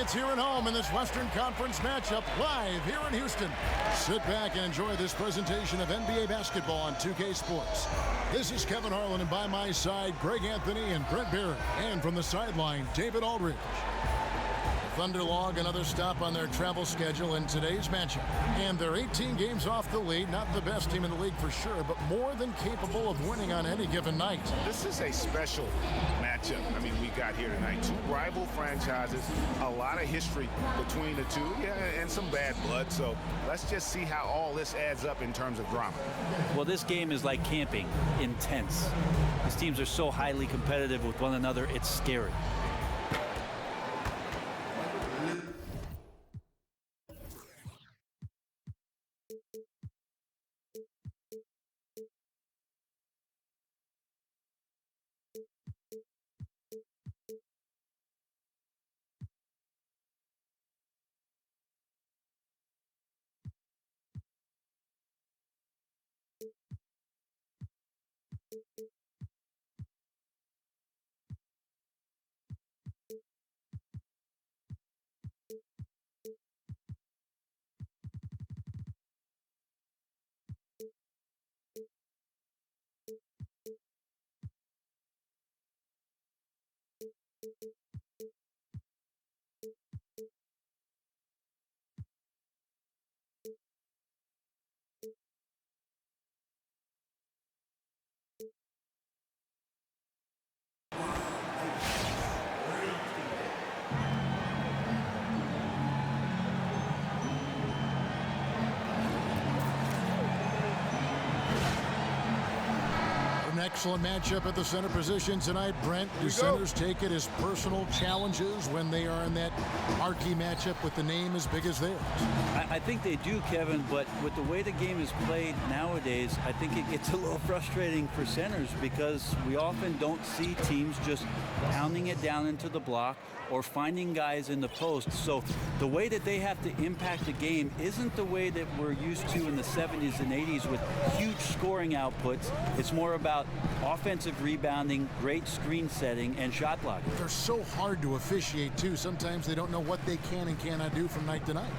Rockets here at home in this Western Conference matchup live here in Houston. Sit back and enjoy this presentation of NBA basketball on 2K Sports. This is Kevin Harlan, and by my side, Greg Anthony and Brent Barrett. And from the sideline, David Aldridge. Thunder log another stop on their travel schedule in today's matchup. And they're 18 games off the lead. Not the best team in the league for sure, but more than capable of winning on any given night. This is a special matchup. I mean, we got here tonight. Two rival franchises, a lot of history between the two, and some bad blood. So let's just see how all this adds up in terms of drama. Well, this game is like camping, intense. These teams are so highly competitive with one another, it's scary. Excellent matchup at the center position tonight, Brent. Do centers take it as personal challenges when they are in that marquee matchup with the name as big as theirs? I think they do, Kevin, but with the way the game is played nowadays, I think it gets a little frustrating for centers because we often don't see teams just pounding it down into the block or finding guys in the post. So the way that they have to impact the game isn't the way that we're used to in the 70s and 80s with huge scoring outputs. It's more about offensive rebounding, great screen setting, and shot blocking. They're so hard to officiate, too. Sometimes they don't know what they can and cannot do from night to night.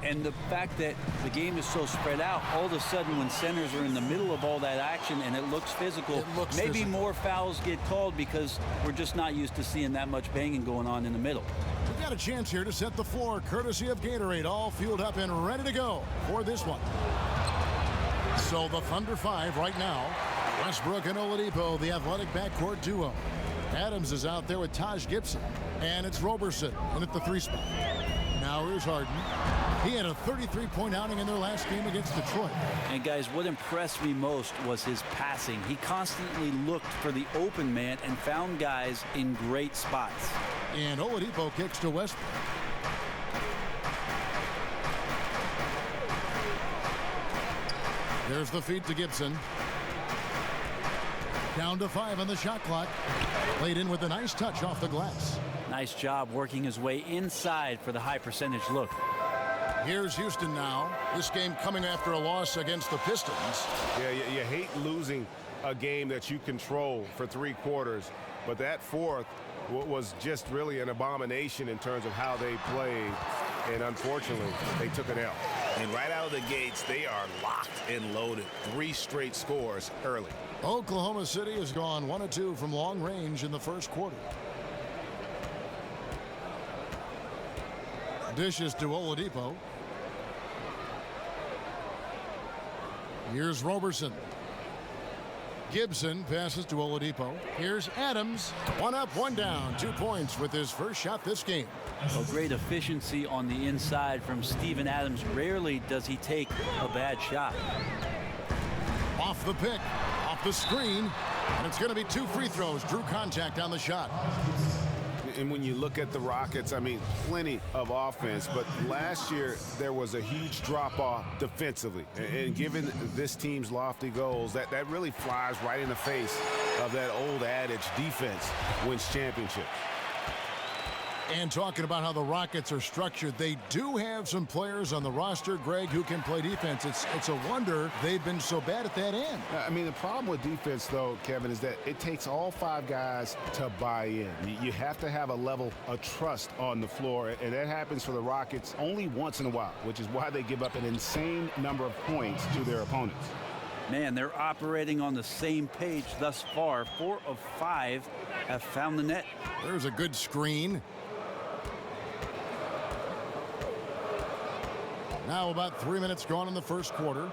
And the fact that the game is so spread out, all of a sudden when centers are in the middle of all that action and it looks physical, maybe more fouls get called because we're just not used to seeing that much banging going on in the middle. We've got a chance here to set the floor, courtesy of Gatorade, all fueled up and ready to go for this one. So the Thunder 5 right now. Westbrook and Oladipo, the athletic backcourt duo. Adams is out there with Taj Gibson. And it's Roberson in at the 3 spot. Now here's Harden. He had a 33-point outing in their last game against Detroit. And guys, what impressed me most was his passing. He constantly looked for the open man and found guys in great spots. And Oladipo kicks to Westbrook. There's the feed to Gibson. Down to 5 on the shot clock. Played in with a nice touch off the glass. Nice job working his way inside for the high percentage look. Here's Houston now. This game coming after a loss against the Pistons. Yeah, you hate losing a game that you control for 3 quarters, but that fourth was just really an abomination in terms of how they played, and unfortunately, they took an L. And right out of the gates, they are locked and loaded. 3 straight scores early. Oklahoma City has gone 1 of 2 from long range in the first quarter. Dishes to Oladipo. Here's Roberson. Gibson passes to Oladipo. Here's Adams. 1 up, 1 down. 2 points with his first shot this game. A great efficiency on the inside from Steven Adams. Rarely does he take a bad shot. Off the pick, off the screen, and it's going to be 2 free throws. Drew contact on the shot. And when you look at the Rockets, I mean, plenty of offense, but last year there was a huge drop-off defensively. And given this team's lofty goals, that really flies right in the face of that old adage, defense wins championships. And talking about how the Rockets are structured, they do have some players on the roster, Greg, who can play defense. It's a wonder they've been so bad at that end. I mean, the problem with defense, though, Kevin, is that it takes all 5 guys to buy in. You have to have a level of trust on the floor, and that happens for the Rockets only once in a while, which is why they give up an insane number of points to their opponents. Man, they're operating on the same page thus far. 4 of 5 have found the net. There's a good screen. Now about 3 minutes gone in the first quarter.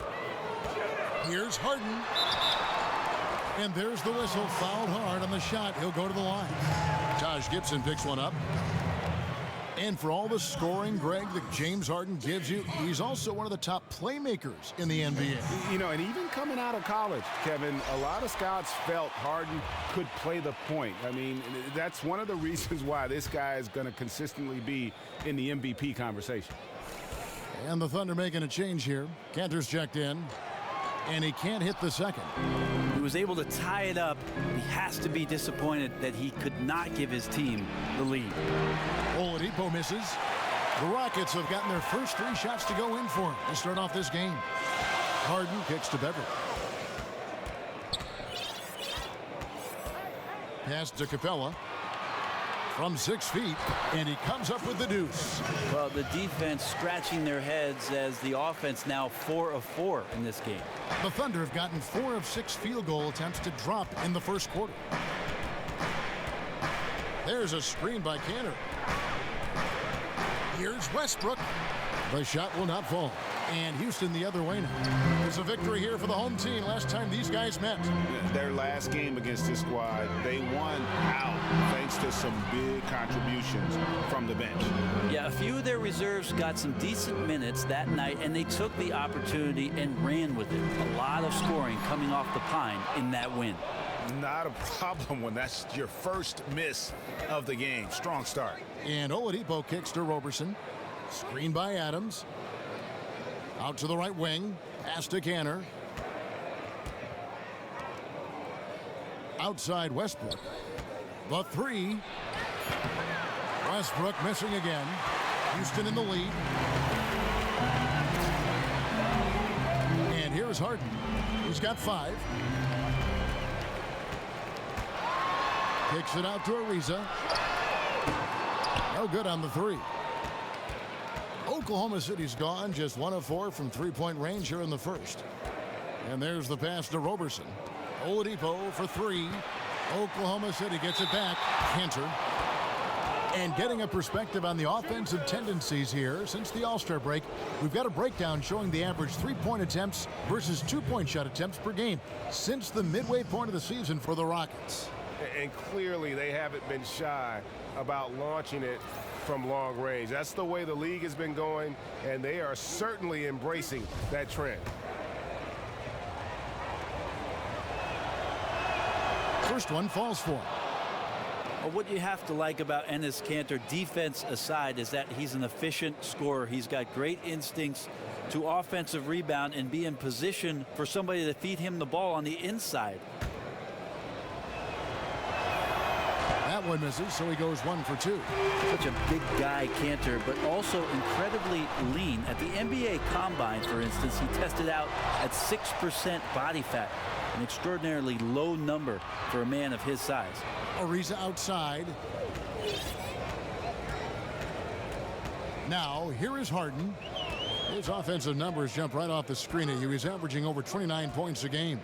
Here's Harden. And there's the whistle. Fouled hard on the shot. He'll go to the line. Taj Gibson picks one up. And for all the scoring, Greg, that James Harden gives you, he's also one of the top playmakers in the NBA. You know, and even coming out of college, Kevin, a lot of scouts felt Harden could play the point. I mean, that's one of the reasons why this guy is going to consistently be in the MVP conversation. And the Thunder making a change here. Kanter's checked in, and he can't hit the second. He was able to tie it up. He has to be disappointed that he could not give his team the lead. Oladipo misses. The Rockets have gotten their first 3 shots to go in for him to start off this game. Harden kicks to Beverly. Pass to Capella. From 6 feet, and he comes up with the deuce. Well, the defense scratching their heads as the offense now 4 of 4 in this game. The Thunder have gotten 4 of 6 field goal attempts to drop in the first quarter. There's a screen by Kanter. Here's Westbrook. The shot will not fall. And Houston the other way now. It's a victory here for the home team. Last time these guys met. Their last game against this squad, they won out thanks to some big contributions from the bench. Yeah, a few of their reserves got some decent minutes that night, and they took the opportunity and ran with it. A lot of scoring coming off the pine in that win. Not a problem when that's your first miss of the game. Strong start. And Oladipo kicks to Roberson. Screen by Adams. Out to the right wing. Pass to Kanter. Outside Westbrook. The 3. Westbrook missing again. Houston in the lead. And here's Harden. He's got 5. Kicks it out to Ariza. No good on the 3. Oklahoma City's gone just 1 of 4 from 3-point range here in the first. And there's the pass to Roberson. Oladipo for 3. Oklahoma City gets it back. Kanter. And getting a perspective on the offensive tendencies here since the All-Star break, we've got a breakdown showing the average 3-point attempts versus 2-point shot attempts per game since the midway point of the season for the Rockets. And clearly they haven't been shy about launching it from long range. That's the way the league has been going, and they are certainly embracing that trend. First one falls for him. Well, what you have to like about Enes Kanter, defense aside, is that he's an efficient scorer. He's got great instincts to offensive rebound and be in position for somebody to feed him the ball on the inside. That one misses, so he goes 1 for 2. Such a big guy, Kanter, but also incredibly lean. At the NBA Combine, for instance, he tested out at 6% body fat, an extraordinarily low number for a man of his size. Ariza outside. Now, here is Harden. His offensive numbers jump right off the screen at you. He's averaging over 29 points a game.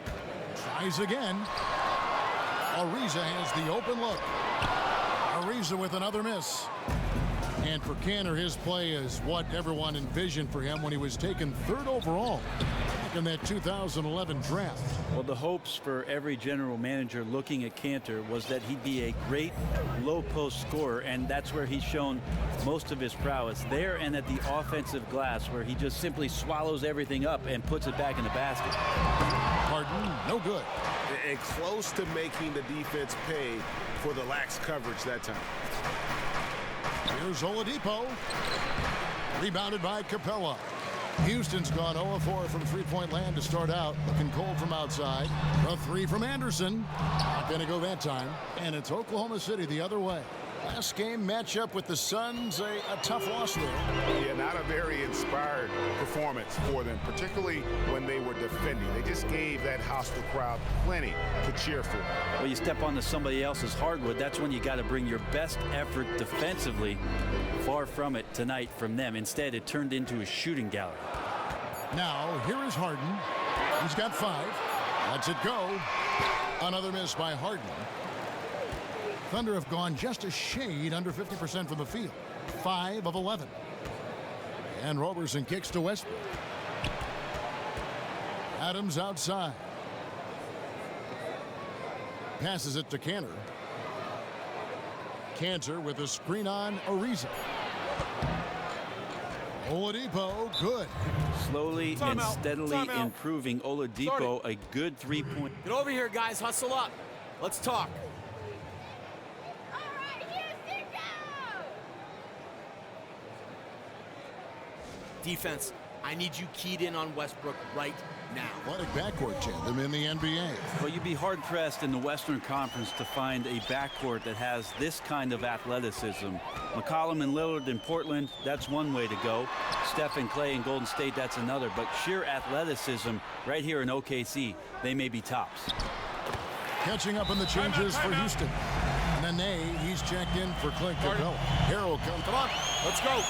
Tries again. Ariza has the open look. Ariza with another miss. And for Kanter, his play is what everyone envisioned for him when he was taken 3rd overall back in that 2011 draft. Well, the hopes for every general manager looking at Kanter was that he'd be a great low-post scorer, and that's where he's shown most of his prowess. There and at the offensive glass, where he just simply swallows everything up and puts it back in the basket. Harden, no good. And close to making the defense pay for the lax coverage that time. Here's Oladipo. Rebounded by Capella. Houston's gone 0 of 4 from 3-point land to start out. Looking cold from outside. A 3 from Anderson. Not going to go that time. And it's Oklahoma City the other way. Last game matchup with the Suns, a tough loss there. Yeah, not a very inspired performance for them, particularly when they were defending. They just gave that hostile crowd plenty to cheer for. Well, you step onto somebody else's hardwood, that's when you got to bring your best effort defensively. Far from it tonight from them. Instead, it turned into a shooting gallery. Now, here is Harden. He's got 5. Lets it go. Another miss by Harden. Thunder have gone just a shade under 50% from the field. 5 of 11. And Roberson kicks to Westbrook. Adams outside. Passes it to Kanter. Kanter with a screen on Ariza. Oladipo, good. Slowly and steadily improving. Oladipo, a good 3-point. Get over here, guys. Hustle up. Let's talk. All right, Houston, go! Defense, I need you keyed in on Westbrook right now. Athletic backcourt tandem in the NBA. Well, you'd be hard-pressed in the Western Conference to find a backcourt that has this kind of athleticism. McCollum and Lillard in Portland, that's one way to go. Steph and Clay in Golden State, that's another. But sheer athleticism right here in OKC, they may be tops. Catching up on the changes for Houston. Nene, he's checked in for Clint Capella. Harrell comes. Come on, let's go.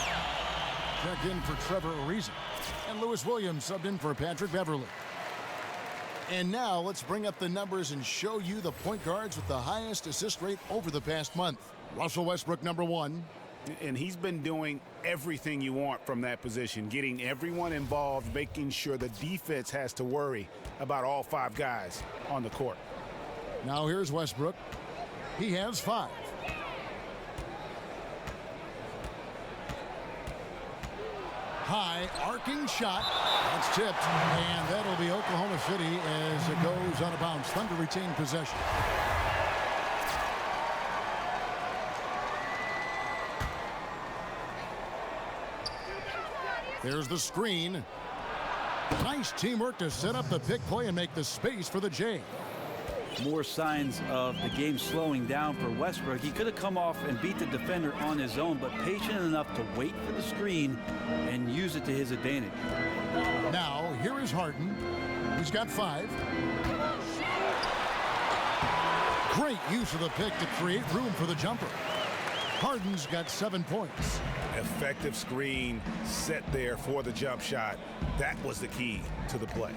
Checked in for Trevor Ariza. And Lewis Williams subbed in for Patrick Beverly. And now let's bring up the numbers and show you the point guards with the highest assist rate over the past month. Russell Westbrook, number 1. And he's been doing everything you want from that position, getting everyone involved, making sure the defense has to worry about all 5 guys on the court. Now here's Westbrook. He has 5. High arcing shot. That's tipped. And that'll be Oklahoma City as it goes out of bounds. Thunder retain possession. There's the screen. Nice teamwork to set up the pick play and make the space for the J. More signs of the game slowing down for Westbrook. He could have come off and beat the defender on his own, but patient enough to wait for the screen and use it to his advantage. Now, here is Harden. He's got 5. Great use of the pick to create room for the jumper. Harden's got 7 points. Effective screen set there for the jump shot. That was the key to the play.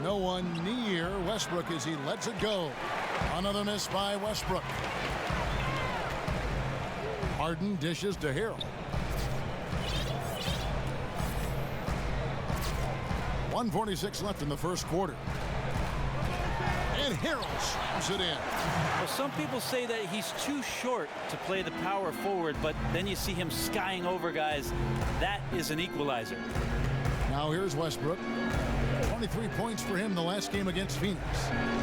No one near Westbrook as he lets it go. Another miss by Westbrook. Harden dishes to Harrell. 1:46 left in the first quarter. And Harrell slams it in. Well, some people say that he's too short to play the power forward, but then you see him skying over guys. That is an equalizer. Now here's Westbrook. 23 points for him the last game against Phoenix.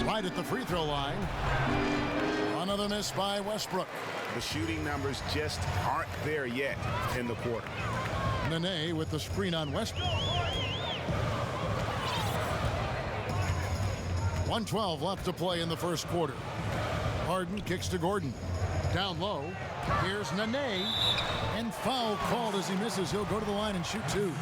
Right at the free throw line. Another miss by Westbrook. The shooting numbers just aren't there yet in the quarter. Nene with the screen on Westbrook. 1:12 left to play in the first quarter. Harden kicks to Gordon. Down low. Here's Nene. And foul called as he misses. He'll go to the line and shoot 2.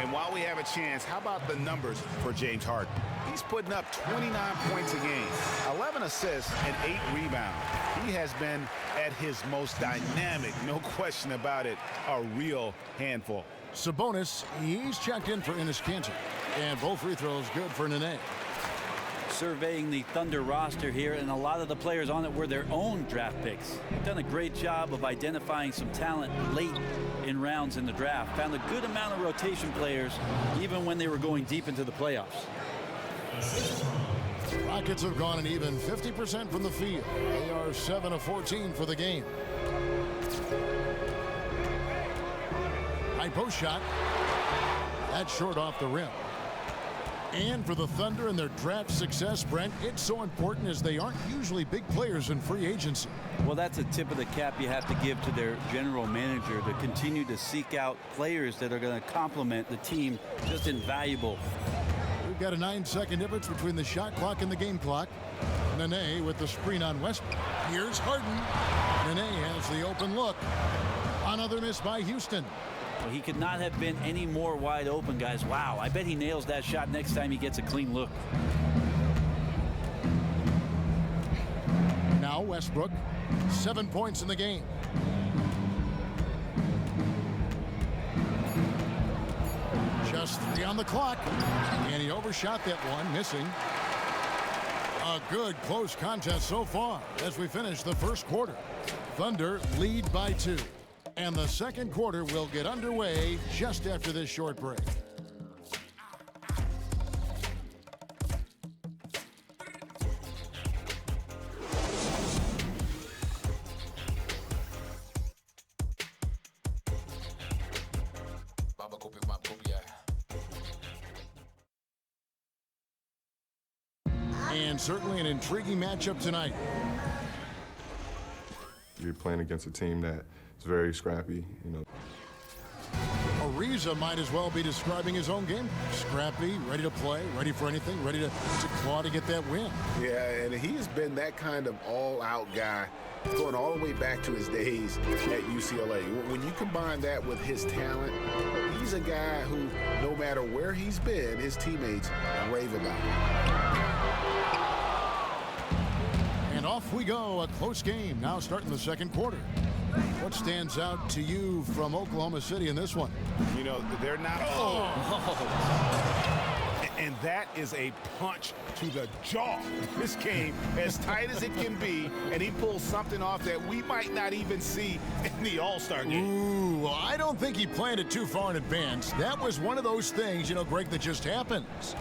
And while we have a chance, how about the numbers for James Harden? He's putting up 29 points a game, 11 assists, and 8 rebounds. He has been at his most dynamic, no question about it, a real handful. Sabonis, he's checked in for Enes Kanter. And both free throws good for Nene. Surveying the Thunder roster here, and a lot of the players on it were their own draft picks. They've done a great job of identifying some talent late in rounds in the draft. Found a good amount of rotation players even when they were going deep into the playoffs. Rockets have gone an even 50% from the field. They are 7 of 14 for the game. High post shot. That's short off the rim. And for the Thunder and their draft success, Brent, it's so important as they aren't usually big players in free agency. Well, that's a tip of the cap you have to give to their general manager to continue to seek out players that are going to complement the team. Just invaluable. We've got a 9-second difference between the shot clock and the game clock. Nene with the screen on Westbrook. Here's Harden. Nene has the open look. Another miss by Houston. Well, he could not have been any more wide open, guys. Wow, I bet he nails that shot next time he gets a clean look. Now Westbrook, 7 points in the game. Just 3 on the clock, and he overshot that one, missing. A good close contest so far as we finish the first quarter. Thunder lead by 2, and the second quarter will get underway just after this short break. And certainly an intriguing matchup tonight. You're playing against a team that's very scrappy, you know. Ariza might as well be describing his own game. Scrappy, ready to play, ready for anything, ready to claw to get that win. Yeah, and he has been that kind of all-out guy going all the way back to his days at UCLA. When you combine that with his talent, he's a guy who, no matter where he's been, his teammates rave about him. And off we go, a close game now starting the second quarter. What stands out to you from Oklahoma City in this one? You know, they're not. And that is a punch to the jaw. This game, as tight as it can be, and he pulls something off that we might not even see in the All-Star game. Ooh, well, I don't think he planned it too far in advance. That was one of those things, you know, Greg, that just happens.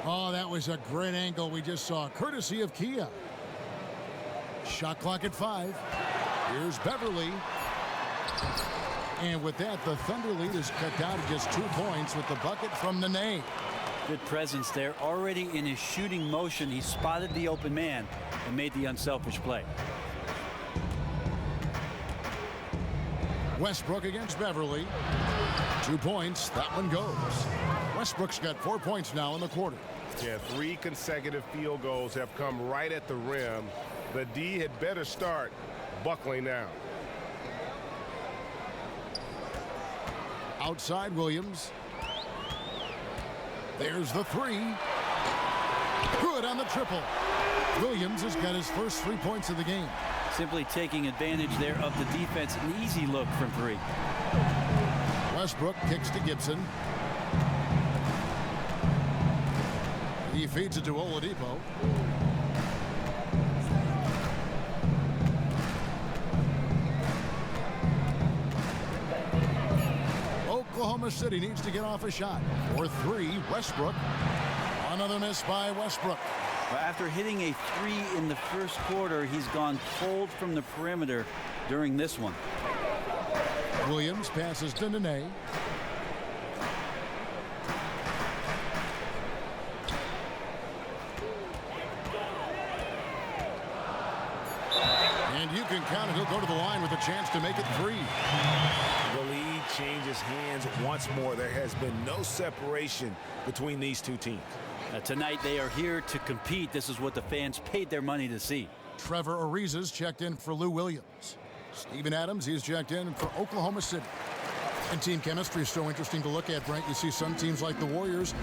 Oh, that was a great angle we just saw, courtesy of Kia. Shot clock at 5. Here's Beverly. And with that, the Thunder lead is cut down to just 2 points with the bucket from Nene. Good presence there. Already in his shooting motion, he spotted the open man and made the unselfish play. Westbrook against Beverly. 2 points. That one goes. Westbrook's got 4 points now in the quarter. Yeah, 3 consecutive field goals have come right at the rim. The D had better start buckling down. Outside Williams. There's the 3. Good on the triple. Williams has got his first 3 points of the game. Simply taking advantage there of the defense. An easy look from 3. Westbrook kicks to Gibson. He feeds it to Oladipo. Oklahoma City needs to get off a shot. For 3, Westbrook. Another miss by Westbrook. Well, after hitting a 3 in the first quarter, he's gone cold from the perimeter during this one. Williams passes to Nene. And you can count it. He'll go to the line with a chance to make it 3. The lead changes hands once more. There has been no separation between these two teams. Tonight they are here to compete. This is what the fans paid their money to see. Trevor Ariza's checked in for Lou Williams. Steven Adams, he's checked in for Oklahoma City. And team chemistry is so interesting to look at, Brent. You see some teams like the Warriors,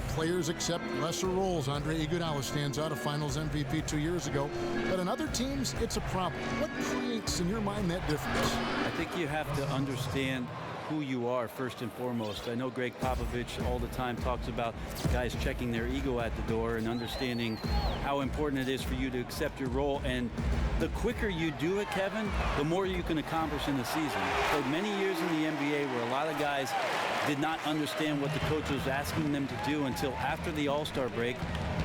players accept lesser roles. Andre Iguodala stands out, a Finals MVP 2 years ago. But in other teams, it's a problem. What creates, in your mind, that difference? I think you have to understand who you are first and foremost. I know Greg Popovich all the time talks about guys checking their ego at the door and understanding how important it is for you to accept your role. And the quicker you do it, Kevin, the more you can accomplish in the season. So many years in the NBA where a lot of guys did not understand what the coach was asking them to do until after the All-Star break.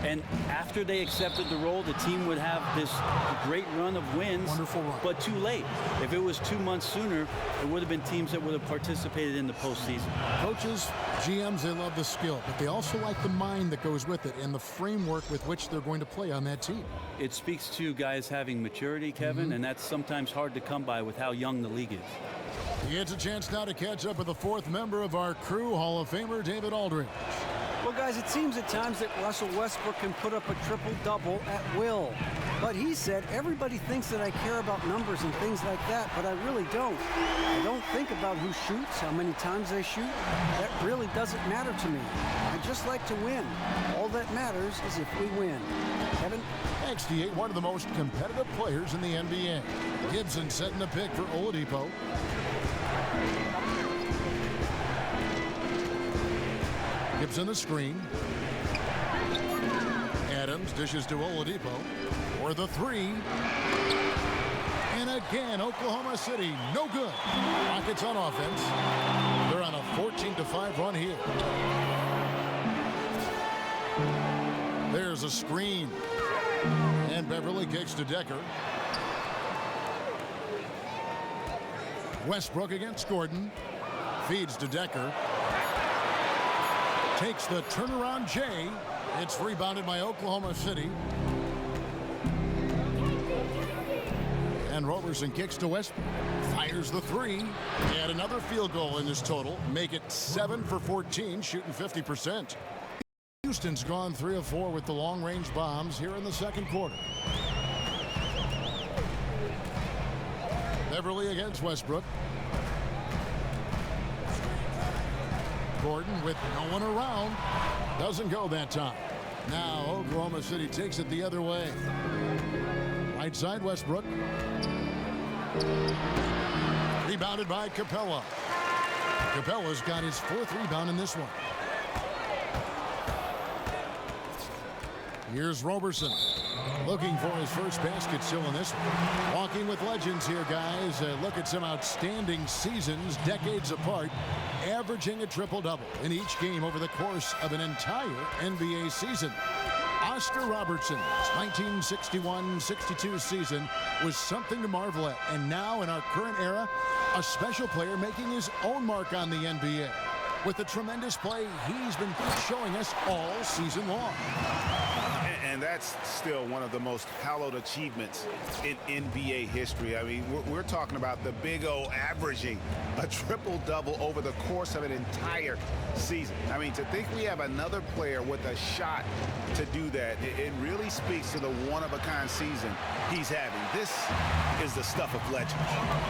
And after they accepted the role, the team would have this great run of wins. Wonderful run. But too late. If it was 2 months sooner, it would have been teams that would have participated in the postseason. Coaches, GMs, they love the skill, but they also like the mind that goes with it and the framework with which they're going to play on that team. It speaks to guys having maturity, Kevin, and that's sometimes hard to come by with how young the league is. He gets a chance now to catch up with the 4th member of our crew, Hall of Famer David Aldridge. Well, guys, it seems at times that Russell Westbrook can put up a triple-double at will. But he said, everybody thinks that I care about numbers and things like that, but I really don't. I don't think about who shoots, how many times they shoot. That really doesn't matter to me. I just like to win. All that matters is if we win. Kevin? XD8, one of the most competitive players in the NBA. Gibson setting the pick for Oladipo. Gibson the screen. Adams dishes to Oladipo for the three. And again, Oklahoma City, no good. Rockets on offense. They're on a 14-5 run here. There's a screen. And Beverly kicks to Decker. Westbrook against Gordon. Feeds to Decker. Takes the turnaround Jay. It's rebounded by Oklahoma City. And Roberson kicks to Westbrook. Fires the three. Add another field goal in this total. Make it 7 for 14, shooting 50%. Houston's gone 3 of 4 with the long-range bombs here in the second quarter. Beverly against Westbrook. Gordon with no one around. Doesn't go that time. Now Oklahoma City takes it the other way. Right side Westbrook. Rebounded by Capella. Capella's got his 4th rebound in this one. Here's Roberson. Looking for his first basket still in this one. Walking with legends here, guys. Look at some outstanding seasons, decades apart, averaging a triple-double in each game over the course of an entire NBA season. Oscar Robertson's 1961-62 season was something to marvel at. And now in our current era, a special player making his own mark on the NBA with the tremendous play he's been showing us all season long. And that's still one of the most hallowed achievements in NBA history. I mean, we're talking about the Big O averaging a triple-double over the course of an entire season. I mean, to think we have another player with a shot to do that, it really speaks to the one-of-a-kind season he's having. This is the stuff of legends.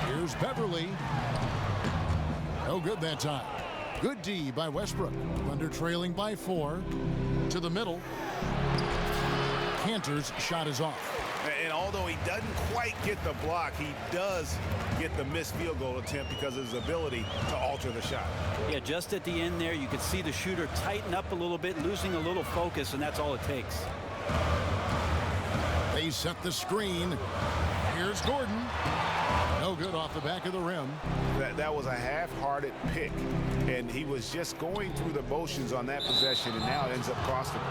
Here's Beverly. No good that time. Good D by Westbrook. Thunder trailing by 4 to the middle. Cantor's shot is off. And although he doesn't quite get the block, he does get the missed field goal attempt because of his ability to alter the shot. Yeah, just at the end there, you could see the shooter tighten up a little bit, losing a little focus, and that's all it takes. They set the screen. Here's Gordon. No good off the back of the rim. That was a half-hearted pick, and he was just going through the motions on that possession, and now it ends up costing him.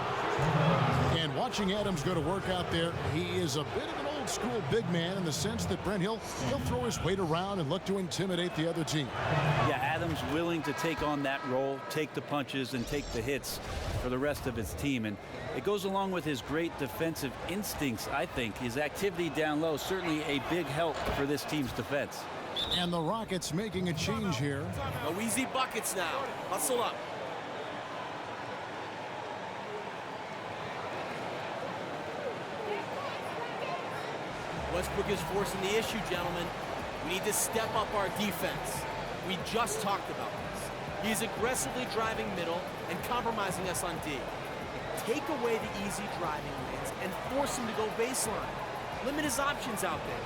And watching Adams go to work out there, he is a bit of an old-school big man in the sense that, Brent, he'll throw his weight around and look to intimidate the other team. Yeah, Adams willing to take on that role, take the punches, and take the hits for the rest of his team. And it goes along with his great defensive instincts, I think. His activity down low, certainly a big help for this team's defense. And the Rockets making a change here. No easy buckets now. Hustle up. Westbrook is forcing the issue, gentlemen. We need to step up our defense. We just talked about this. He's aggressively driving middle and compromising us on D. Take away the easy driving lanes and force him to go baseline. Limit his options out there.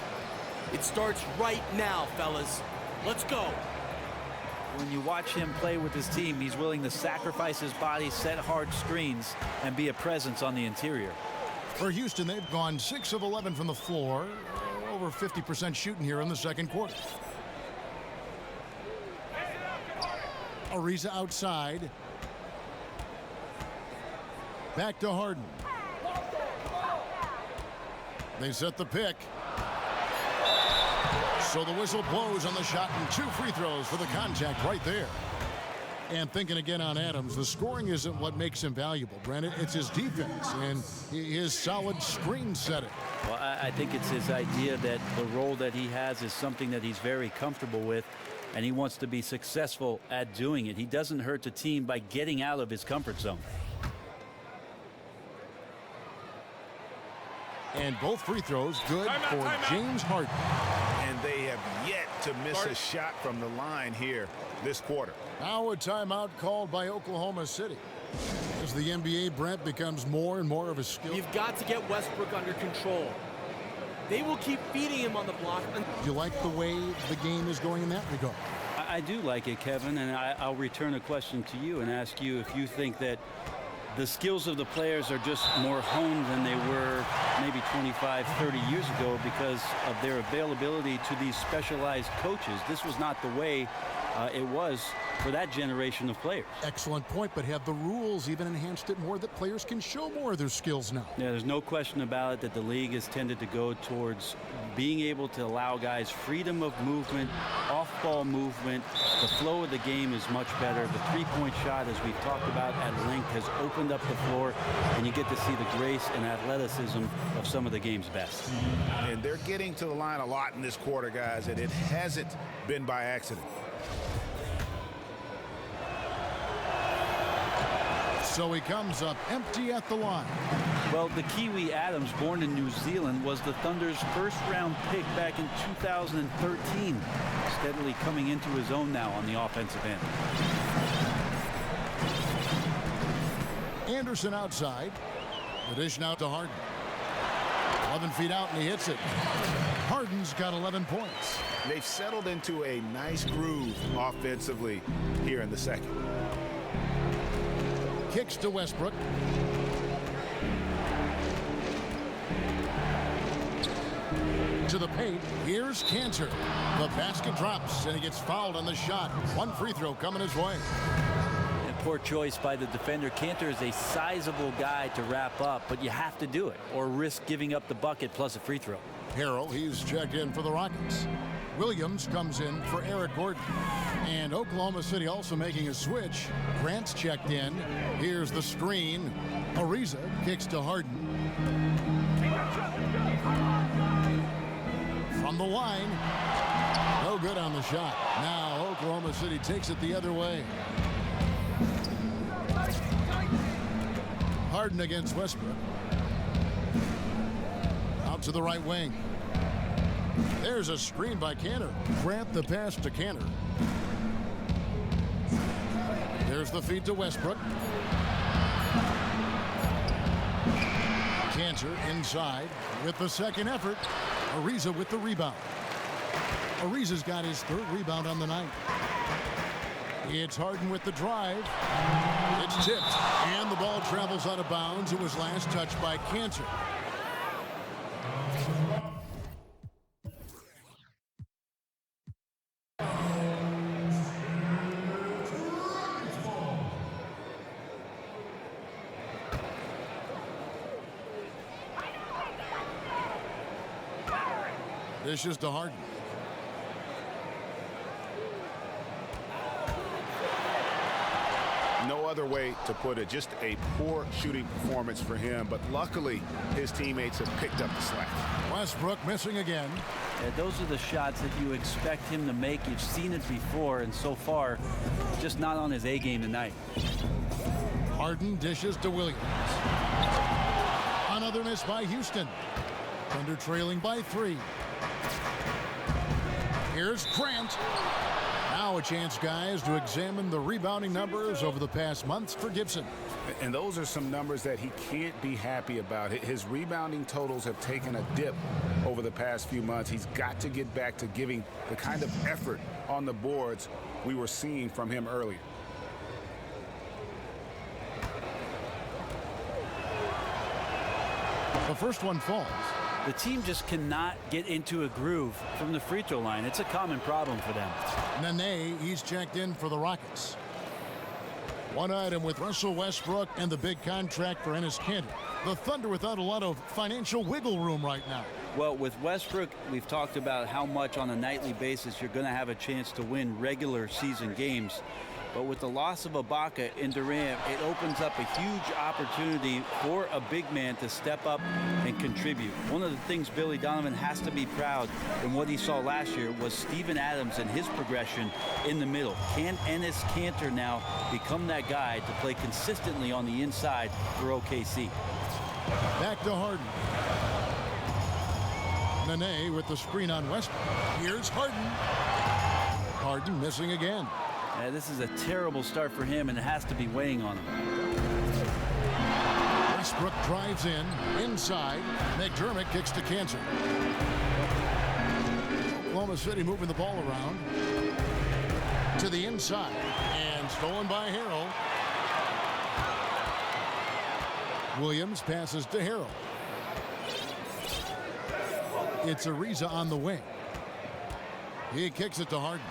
It starts right now, fellas. Let's go. When you watch him play with his team, he's willing to sacrifice his body, set hard screens, and be a presence on the interior. For Houston, they've gone 6 of 11 from the floor, over 50% shooting here in the second quarter. Ariza outside. Back to Harden. They set the pick. So the whistle blows on the shot and 2 free throws for the contact right there. And thinking again on Adams, the scoring isn't what makes him valuable, Brandon. It's his defense and his solid screen setting. Well, I think it's his idea that the role that he has is something that he's very comfortable with, and he wants to be successful at doing it. He doesn't hurt the team by getting out of his comfort zone. And both free throws good for James Harden. And they have yet to miss a shot from the line here this quarter. Now a timeout called by Oklahoma City. As the NBA, Brent, becomes more and more of a skill. You've got to get Westbrook under control. They will keep feeding him on the block. Do you like the way the game is going in that regard? I do like it, Kevin, and I'll return a question to you and ask you if you think that the skills of the players are just more honed than they were maybe 25, 30 years ago because of their availability to these specialized coaches. This was not the way it was for that generation of players. Excellent point, but have the rules even enhanced it more that players can show more of their skills now? Yeah, there's no question about it that the league has tended to go towards being able to allow guys freedom of movement, off-ball movement. The flow of the game is much better. The three-point shot, as we've talked about at length, has opened up the floor, and you get to see the grace and athleticism of some of the game's best. And they're getting to the line a lot in this quarter, guys, and it hasn't been by accident. So he comes up empty at the line. Well, the Kiwi Adams, born in New Zealand, was the Thunder's first-round pick back in 2013, steadily coming into his own now on the offensive end. Anderson outside. The dish now to Harden. 11 feet out, and he hits it. Harden's got 11 points. They've settled into a nice groove offensively here in the second. Kicks to Westbrook. To the paint. Here's Cantor. The basket drops, and he gets fouled on the shot. One free throw coming his way. And poor choice by the defender. Cantor is a sizable guy to wrap up, but you have to do it or risk giving up the bucket plus a free throw. Harrell, he's checked in for the Rockets. Williams comes in for Eric Gordon. And Oklahoma City also making a switch. Grant's checked in. Here's the screen. Ariza kicks to Harden. From the line. No good on the shot. Now Oklahoma City takes it the other way. Harden against Westbrook. Out to the right wing. There's a screen by Cantor. Grant the pass to Cantor. There's the feed to Westbrook. Cantor inside with the second effort. Ariza with the rebound. Ariza's got his third rebound on the night. It's Harden with the drive. It's tipped, and the ball travels out of bounds. It was last touched by Cantor. Dishes to Harden. No other way to put it. Just a poor shooting performance for him, but luckily his teammates have picked up the slack. Westbrook missing again. Yeah, those are the shots that you expect him to make. You've seen it before, and so far, just not on his A game tonight. Harden dishes to Williams. Another miss by Houston. Thunder trailing by 3. Here's Grant. Now a chance, guys, to examine the rebounding numbers over the past months for Gibson. And those are some numbers that he can't be happy about. His rebounding totals have taken a dip over the past few months. He's got to get back to giving the kind of effort on the boards we were seeing from him earlier. The first one falls. The team just cannot get into a groove from the free throw line. It's a common problem for them. Nene, he's checked in for the Rockets. One item with Russell Westbrook and the big contract for Enes Kanter. The Thunder without a lot of financial wiggle room right now. Well, with Westbrook, we've talked about how much on a nightly basis you're going to have a chance to win regular season games. But with the loss of Ibaka and Durant, it opens up a huge opportunity for a big man to step up and contribute. One of the things Billy Donovan has to be proud in what he saw last year was Steven Adams and his progression in the middle. Can Enes Kanter now become that guy to play consistently on the inside for OKC? Back to Harden. Nene with the screen on Westbrook. Here's Harden. Harden missing again. Yeah, this is a terrible start for him, and it has to be weighing on him. Westbrook drives in, inside. McDermott kicks to Cantor. Oklahoma City moving the ball around to the inside, and stolen by Harrell. Williams passes to Harrell. It's Ariza on the wing. He kicks it to Harden.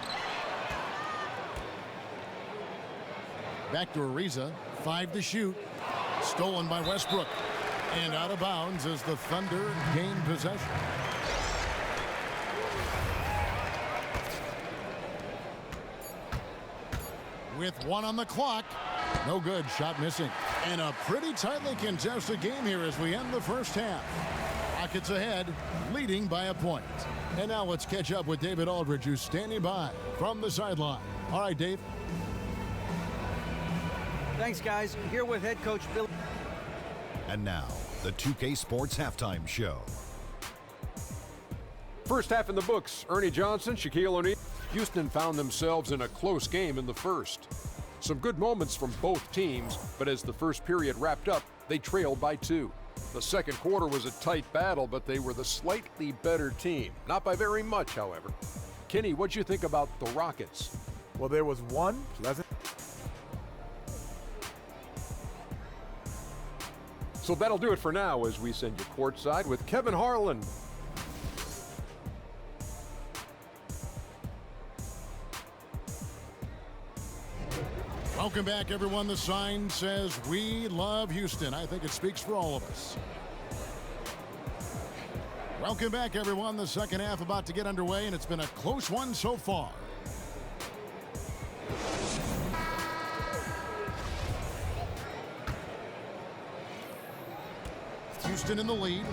Back to Ariza. 5 to shoot. Stolen by Westbrook. And out of bounds as the Thunder gain possession. With 1 on the clock. No good. Shot missing. And a pretty tightly contested game here as we end the first half. Rockets ahead, leading by a point. And now let's catch up with David Aldridge, who's standing by from the sideline. All right, Dave. Thanks, guys. Here with head coach Bill. And now, the 2K Sports Halftime Show. First half in the books. Ernie Johnson, Shaquille O'Neal. Houston found themselves in a close game in the first. Some good moments from both teams, but as the first period wrapped up, they trailed by 2. The second quarter was a tight battle, but they were the slightly better team. Not by very much, however. Kenny, what'd you think about the Rockets? Well, there was one pleasant. So that'll do it for now as we send you courtside with Kevin Harlan. Welcome back, everyone. The sign says, "We love Houston." I think it speaks for all of us. Welcome back, everyone. The second half about to get underway, and it's been a close one so far. Houston in the lead.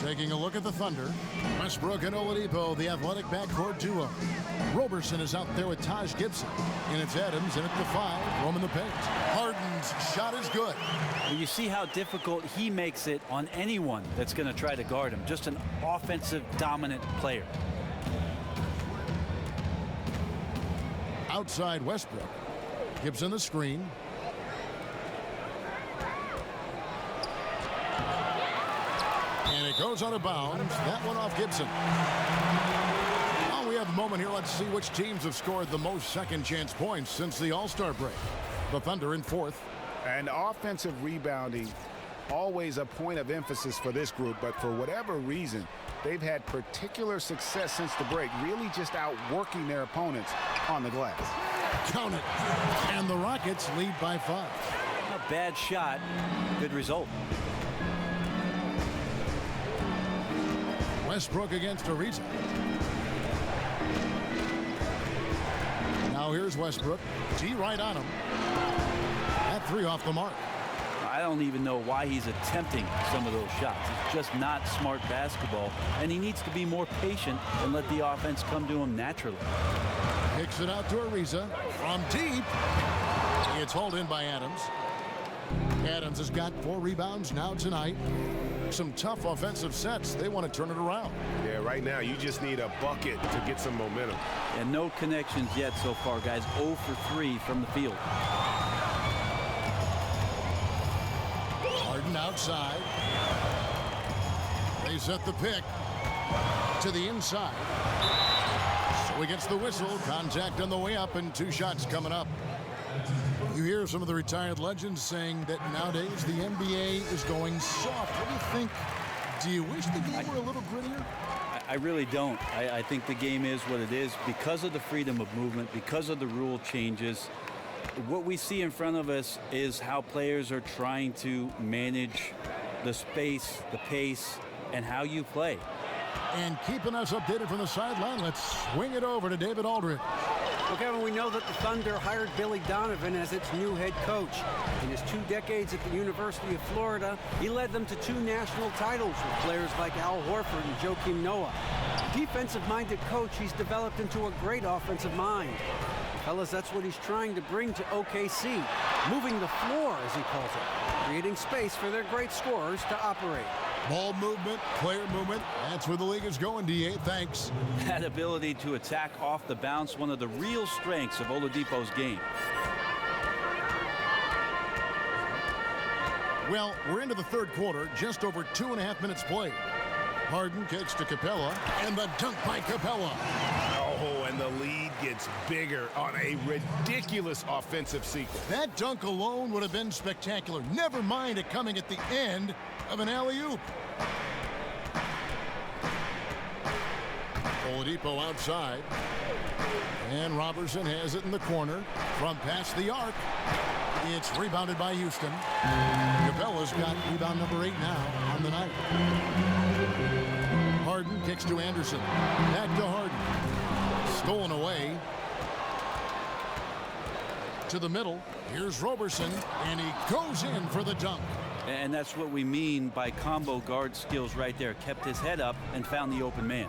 Taking a look at the Thunder. Westbrook and Oladipo, the athletic backcourt duo. Roberson is out there with Taj Gibson. And it's Adams in at the 5, roaming the paint. Harden's shot is good. And you see how difficult he makes it on anyone that's going to try to guard him. Just an offensive dominant player. Outside Westbrook. Gibson the screen. And it goes out of bounds. That one off Gibson. Oh, we have a moment here. Let's see which teams have scored the most second chance points since the All-Star break. The Thunder in 4th. And offensive rebounding, always a point of emphasis for this group, but for whatever reason, they've had particular success since the break, really just outworking their opponents on the glass. Count it. And the Rockets lead by 5. A bad shot, good result. Westbrook against Ariza. Now here's Westbrook. G right on him. That 3 off the mark. I don't even know why he's attempting some of those shots. It's just not smart basketball, and he needs to be more patient and let the offense come to him naturally. Kicks it out to Ariza from deep. It's hauled in by Adams. Adams has got 4 rebounds now tonight. Some tough offensive sets. They want to turn it around. Yeah, right now you just need a bucket to get some momentum. And no connections yet so far, guys. 0 for 3 from the field. Harden outside. They set the pick to the inside. So he gets the whistle. Contact on the way up and 2 shots coming up. You hear some of the retired legends saying that nowadays the NBA is going soft. What do you think? Do you wish the game were a little grittier? I really don't. I think the game is what it is because of the freedom of movement, because of the rule changes. What we see in front of us is how players are trying to manage the space, the pace, and how you play. And keeping us updated from the sideline, let's swing it over to David Aldridge. Well, Kevin, we know that the Thunder hired Billy Donovan as its new head coach. In his 2 decades at the University of Florida, he led them to 2 national titles with players like Al Horford and Joakim Noah. A defensive-minded coach, he's developed into a great offensive mind. Fellas, that's what he's trying to bring to OKC. Moving the floor, as he calls it. Creating space for their great scorers to operate. Ball movement, player movement. That's where the league is going, D.A. Thanks. That ability to attack off the bounce, one of the real strengths of Oladipo's game. Well, we're into the third quarter, just over 2.5 minutes played. Harden kicks to Capella, and the dunk by Capella. Oh, and the lead gets bigger on a ridiculous offensive sequence. That dunk alone would have been spectacular. Never mind it coming at the end of an alley-oop. Oladipo outside. And Robertson has it in the corner from past the arc. It's rebounded by Houston. Capella's got rebound number 8 now on the night. Harden kicks to Anderson. Back to Harden. Stolen away. To the middle. Here's Robertson, and he goes in for the dunk. And that's what we mean by combo guard skills right there. Kept his head up and found the open man.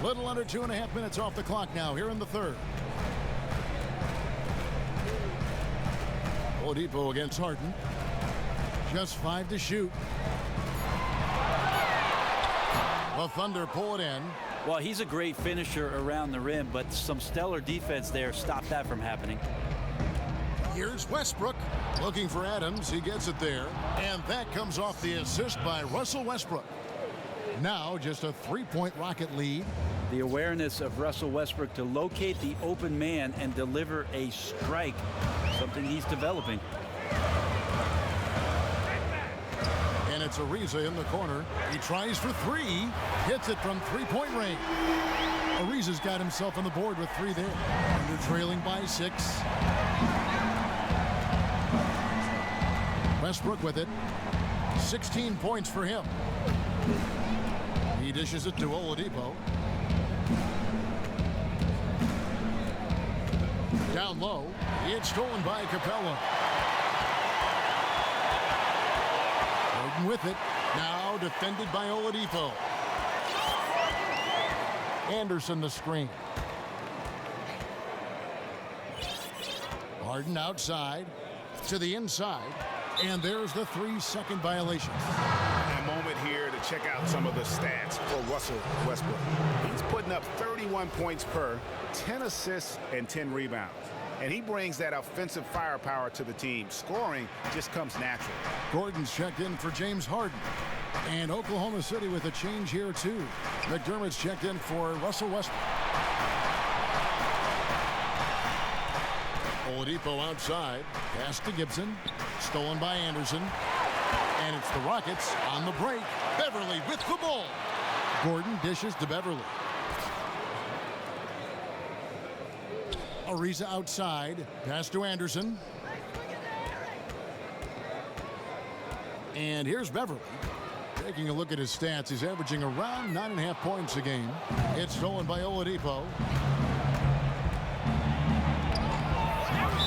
Little under 2.5 minutes off the clock now here in the third. Oladipo against Harden. Just 5 to shoot. The Thunder pull it in. Well, he's a great finisher around the rim, but some stellar defense there stopped that from happening. Here's Westbrook looking for Adams. He gets it there. And that comes off the assist by Russell Westbrook. Now just a 3-point Rocket lead. The awareness of Russell Westbrook to locate the open man and deliver a strike, something he's developing. And it's Ariza in the corner. He tries for 3, hits it from 3-point range. Ariza's got himself on the board with 3 there. Under trailing by 6. Westbrook with it. 16 points for him. He dishes it to Oladipo. Down low. It's stolen by Capella. Harden with it. Now defended by Oladipo. Anderson the screen. Harden outside to the inside. And there's the 3-second violation. A moment here to check out some of the stats for Russell Westbrook. He's putting up 31 points per, 10 assists, and 10 rebounds. And he brings that offensive firepower to the team. Scoring just comes natural. Gordon's checked in for James Harden. And Oklahoma City with a change here, too. McDermott's checked in for Russell Westbrook. Oladipo outside. Pass to Gibson. Stolen by Anderson. And it's the Rockets on the break. Beverly with the ball. Gordon dishes to Beverly. Ariza outside. Pass to Anderson. And here's Beverly. Taking a look at his stats, he's averaging around 9.5 points a game. It's stolen by Oladipo.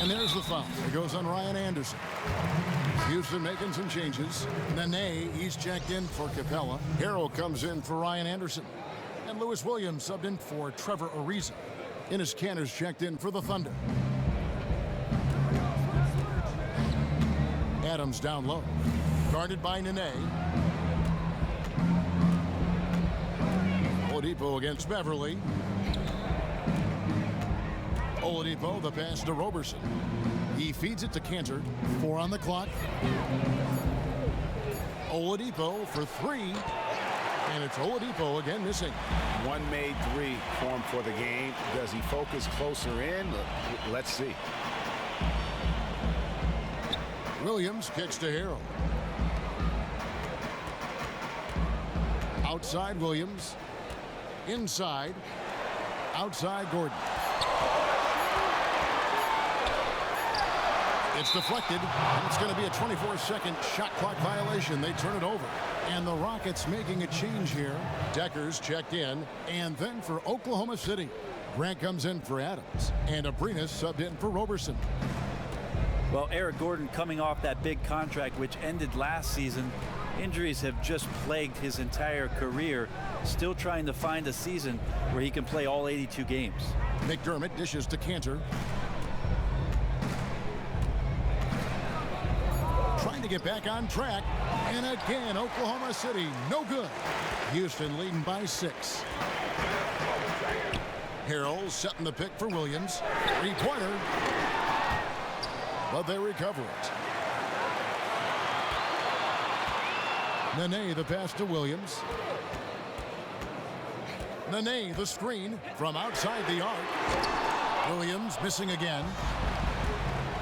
And there's the foul. It goes on Ryan Anderson. Houston making some changes. Nene, he's checked in for Capella. Harrell comes in for Ryan Anderson. And Lewis Williams subbed in for Trevor Ariza. Enes Kanter's checked in for the Thunder. Adams down low. Guarded by Nene. Oladipo against Beverly. Oladipo, the pass to Robertson. He feeds it to Kanter. 4 on the clock. Oladipo for 3. And it's Oladipo again missing. One made 3 form for the game. Does he focus closer in? Let's see. Williams kicks to Harrell. Outside Williams. Inside. Outside Gordon. It's deflected, and it's going to be a 24-second shot clock violation. They turn it over. And the Rockets making a change here. Decker's checked in, and then for Oklahoma City. Grant comes in for Adams, and Abrinas subbed in for Robertson. Well, Eric Gordon coming off that big contract, which ended last season. Injuries have just plagued his entire career, still trying to find a season where he can play all 82 games. McDermott dishes to Cantor. Trying to get back on track. And again, Oklahoma City, no good. Houston leading by 6. Harrell setting the pick for Williams. 3-pointer. But they recover it. Nene the pass to Williams. Nene the screen from outside the arc. Williams missing again.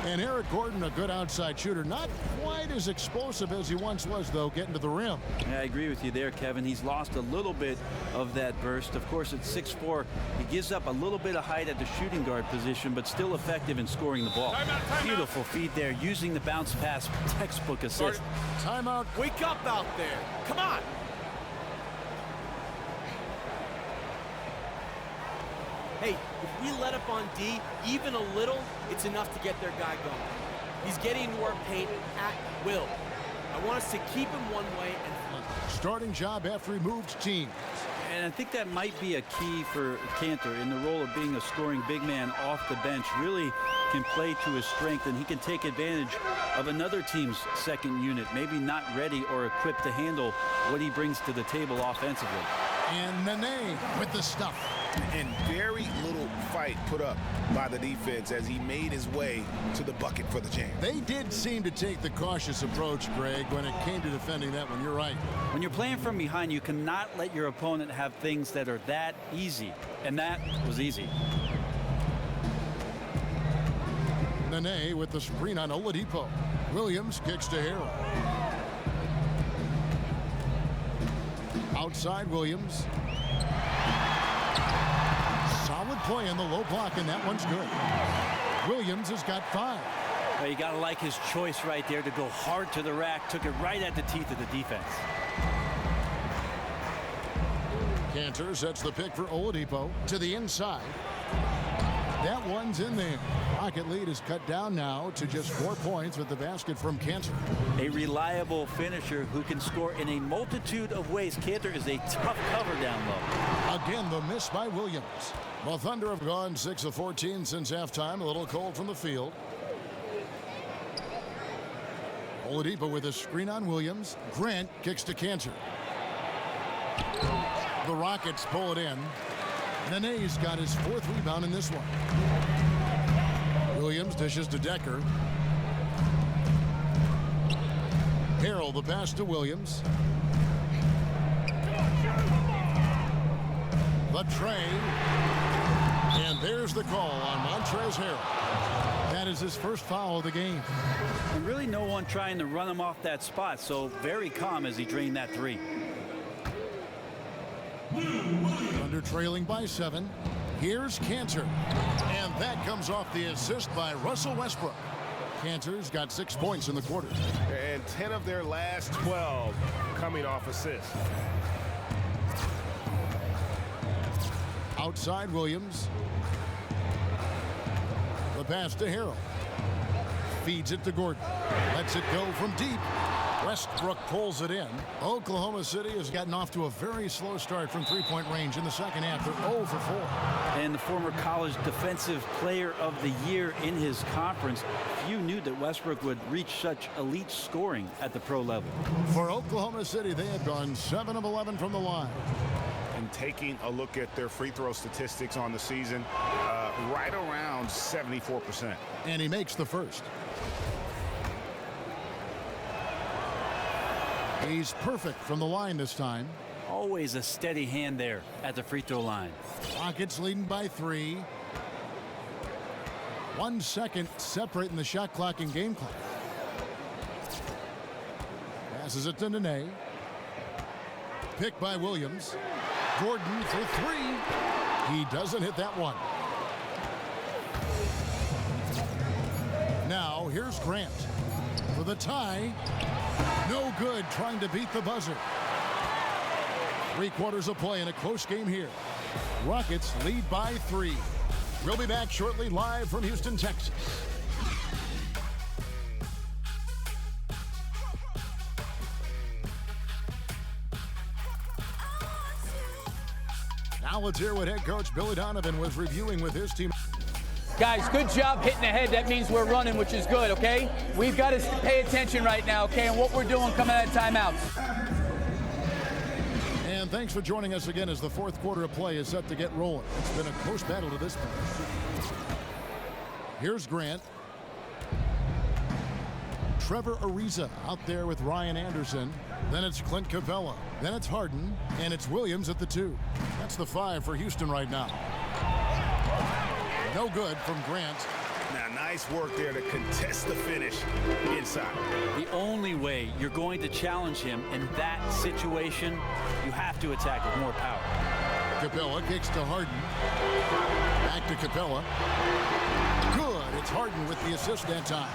And Eric Gordon, a good outside shooter. Not quite as explosive as he once was, though, getting to the rim. Yeah, I agree with you there, Kevin. He's lost a little bit of that burst. Of course, at 6'4", he gives up a little bit of height at the shooting guard position, but still effective in scoring the ball. Beautiful feed there, using the bounce pass, textbook assist. Timeout. Wake up out there. Come on. Hey, if we let up on D even a little, it's enough to get their guy going. He's getting into our paint at will. I want us to keep him one way and starting job after he moved teams. And I think that might be a key for Cantor in the role of being a scoring big man off the bench. Really can play to his strength, and he can take advantage of another team's second unit, maybe not ready or equipped to handle what he brings to the table offensively. And Nene with the stuff. And very little fight put up by the defense as he made his way to the bucket for the jam. They did seem to take the cautious approach, Greg, when it came to defending that one. You're right. When you're playing from behind, you cannot let your opponent have things that are that easy. And that was easy. Nene with the screen on Oladipo. Williams kicks to Harrell. Outside Williams. Solid play in the low block, and that one's good. Williams has got 5. Well, you got to like his choice right there to go hard to the rack. Took it right at the teeth of the defense. Cantor sets the pick for Oladipo to the inside. That one's in there. Rocket lead is cut down now to just 4 points with the basket from Cantor. A reliable finisher who can score in a multitude of ways. Cantor is a tough cover down low. Again, the miss by Williams. Well, Thunder have gone 6 of 14 since halftime. A little cold from the field. Oladipo with a screen on Williams. Grant kicks to Cantor. The Rockets pull it in. Nene's got his 4th rebound in this one. Williams dishes to Decker. Harrell the pass to Williams. The tray. And there's the call on Montrezl Harrell. That is his first foul of the game. And really no one trying to run him off that spot, so very calm as he drained that 3. Thunder trailing by 7. Here's Cantor. And that comes off the assist by Russell Westbrook. Cantor's got 6 points in the quarter. And 10 of their last 12 coming off assists. Outside Williams. The pass to Harrell. Feeds it to Gordon. Lets it go from deep. Westbrook pulls it in. Oklahoma City has gotten off to a very slow start from three-point range in the second half. They're 0 for 4. And the former college defensive player of the year in his conference. Few knew that Westbrook would reach such elite scoring at the pro level. For Oklahoma City, they have gone 7 of 11 from the line. And taking a look at their free throw statistics on the season, right around 74%. And he makes the first. He's perfect from the line this time. Always a steady hand there at the free throw line. Rockets leading by 3. 1 second separating the shot clock and game clock. Passes it to Nene. Picked by Williams. Gordon for 3. He doesn't hit that one. Now here's Grant for the tie. No good, trying to beat the buzzer. 3 quarters of play in a close game here. Rockets lead by 3. We'll be back shortly, live from Houston, Texas. Now let's hear what head coach Billy Donovan was reviewing with his team. Guys, good job hitting ahead. That means we're running, which is good, okay? We've got to pay attention right now, okay, and what we're doing coming out of timeouts. And thanks for joining us again as the fourth quarter of play is set to get rolling. It's been a close battle to this point. Here's Grant. Trevor Ariza out there with Ryan Anderson. Then it's Clint Capella. Then it's Harden. And it's Williams at the 2. That's the 5 for Houston right now. No good from Grant. Now, nice work there to contest the finish inside. The only way you're going to challenge him in that situation, you have to attack with more power. Capella kicks to Harden. Back to Capella. Good. It's Harden with the assist that time.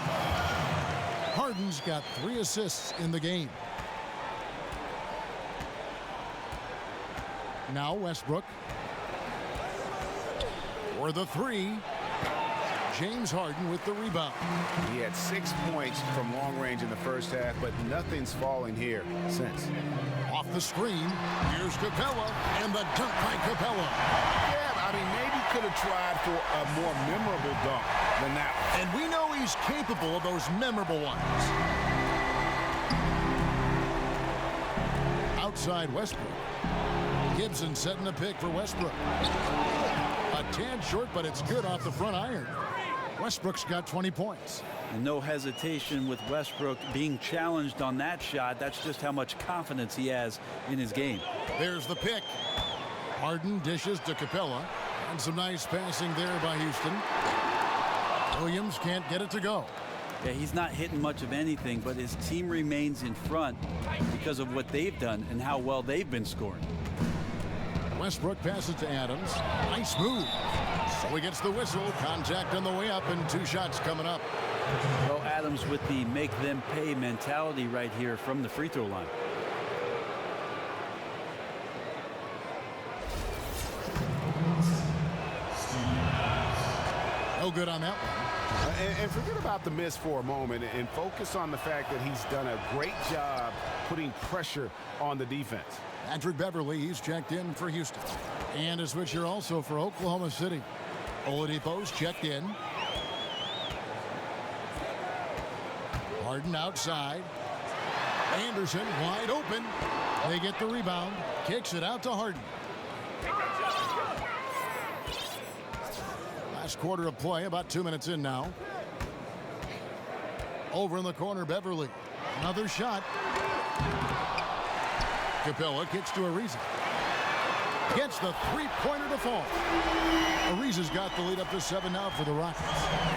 Harden's got 3 assists in the game. Now Westbrook. For the 3. James Harden with the rebound. He had 6 points from long range in the first half, but nothing's falling here since. Off the screen, here's Capella, and the dunk by Capella. Yeah, I mean, maybe could have tried for a more memorable dunk than that one. And we know he's capable of those memorable ones. Outside Westbrook. Gibson setting the pick for Westbrook. A tad short, but it's good off the front iron. Westbrook's got 20 points. And no hesitation with Westbrook being challenged on that shot. That's just how much confidence he has in his game. There's the pick. Harden dishes to Capella. And some nice passing there by Houston. Williams can't get it to go. Yeah, he's not hitting much of anything, but his team remains in front because of what they've done and how well they've been scoring. Westbrook passes to Adams. Nice move. So he gets the whistle. Contact on the way up and 2 shots coming up. Well, Adams with the make them pay mentality right here from the free throw line. No good on that one. And forget about the miss for a moment and focus on the fact that he's done a great job putting pressure on the defense. Patrick Beverly, he's checked in for Houston. And a switch here also for Oklahoma City. Oladipo's checked in. Harden outside. Anderson wide open. They get the rebound. Kicks it out to Harden. Last quarter of play, about 2 minutes in now. Over in the corner, Beverly. Another shot. Capella kicks to Ariza. Gets the three-pointer to fall. Ariza's got the lead up to 7 now for the Rockets.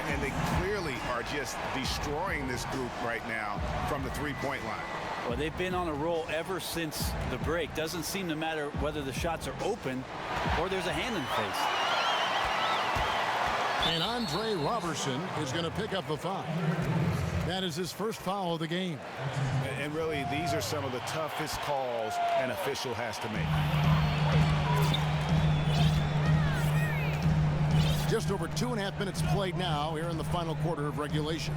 And they clearly are just destroying this group right now from the three-point line. Well, they've been on a roll ever since the break. Doesn't seem to matter whether the shots are open or there's a hand in the face. And Andre Robertson is going to pick up the foul. That is his first foul of the game. And really, these are some of the toughest calls an official has to make. Just over 2.5 minutes played now here in the final quarter of regulation.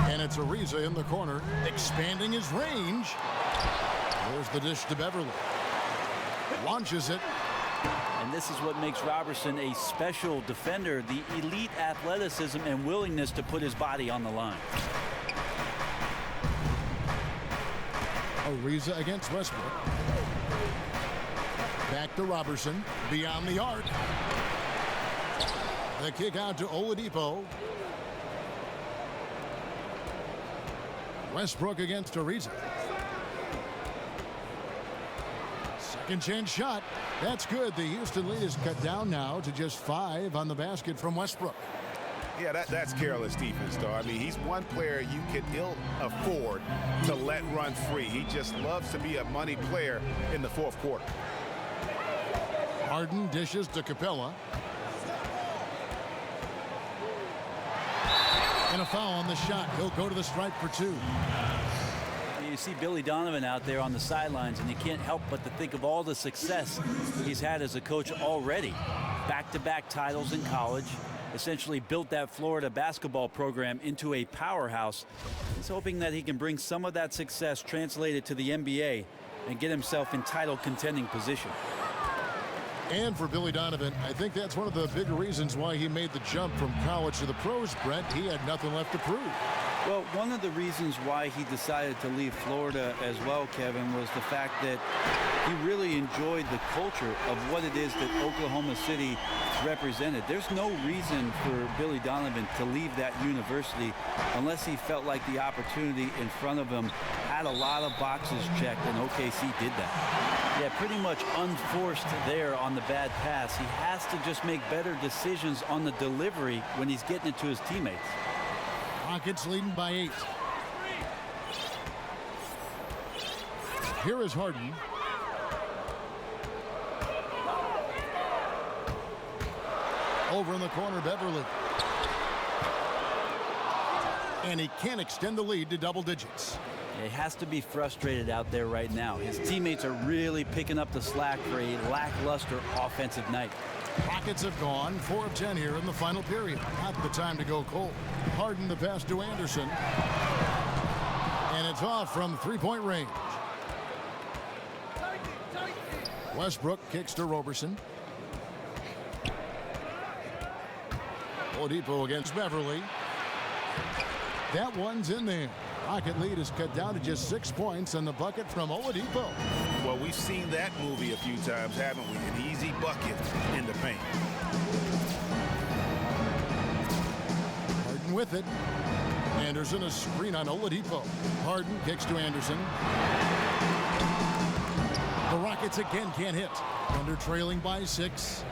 And it's Ariza in the corner, expanding his range. There's the dish to Beverly. Launches it. And this is what makes Robertson a special defender, the elite athleticism and willingness to put his body on the line. Ariza against Westbrook. Back to Robertson, beyond the arc. The kick out to Oladipo. Westbrook against Ariza. Second chance shot. That's good. The Houston lead is cut down now to just 5 on the basket from Westbrook. Yeah, that's careless defense, though. I mean, he's one player you could ill afford to let run free. He just loves to be a money player in the fourth quarter. Harden dishes to Capella. And a foul on the shot. He'll go to the stripe for 2. You see Billy Donovan out there on the sidelines, and you can't help but to think of all the success he's had as a coach already. Back-to-back titles in college, essentially built that Florida basketball program into a powerhouse. He's hoping that he can bring some of that success translated to the NBA and get himself in title contending position. And for Billy Donovan, I think that's one of the bigger reasons why he made the jump from college to the pros, Brent. He had nothing left to prove. Well, one of the reasons why he decided to leave Florida as well, Kevin, was the fact that he really enjoyed the culture of what it is that Oklahoma City represented. There's no reason for Billy Donovan to leave that university unless he felt like the opportunity in front of him had a lot of boxes checked, and OKC did that. Yeah, pretty much unforced there on the bad pass. He has to just make better decisions on the delivery when he's getting it to his teammates. Rockets leading by 8. Here is Harden. Over in the corner, Beverly. And he can't extend the lead to double digits. He has to be frustrated out there right now. His teammates are really picking up the slack for a lackluster offensive night. Rockets have gone 4 of 10 here in the final period. Not the time to go cold. Harden the pass to Anderson. And it's off from three-point range. Westbrook kicks to Roberson. Oladipo against Beverly. That one's in there. Rocket lead is cut down to just 6 points on the bucket from Oladipo. Well, we've seen that movie a few times, haven't we? An easy bucket in the paint. Harden with it. Anderson a screen on Oladipo. Harden kicks to Anderson. The Rockets again can't hit. Thunder trailing by 6.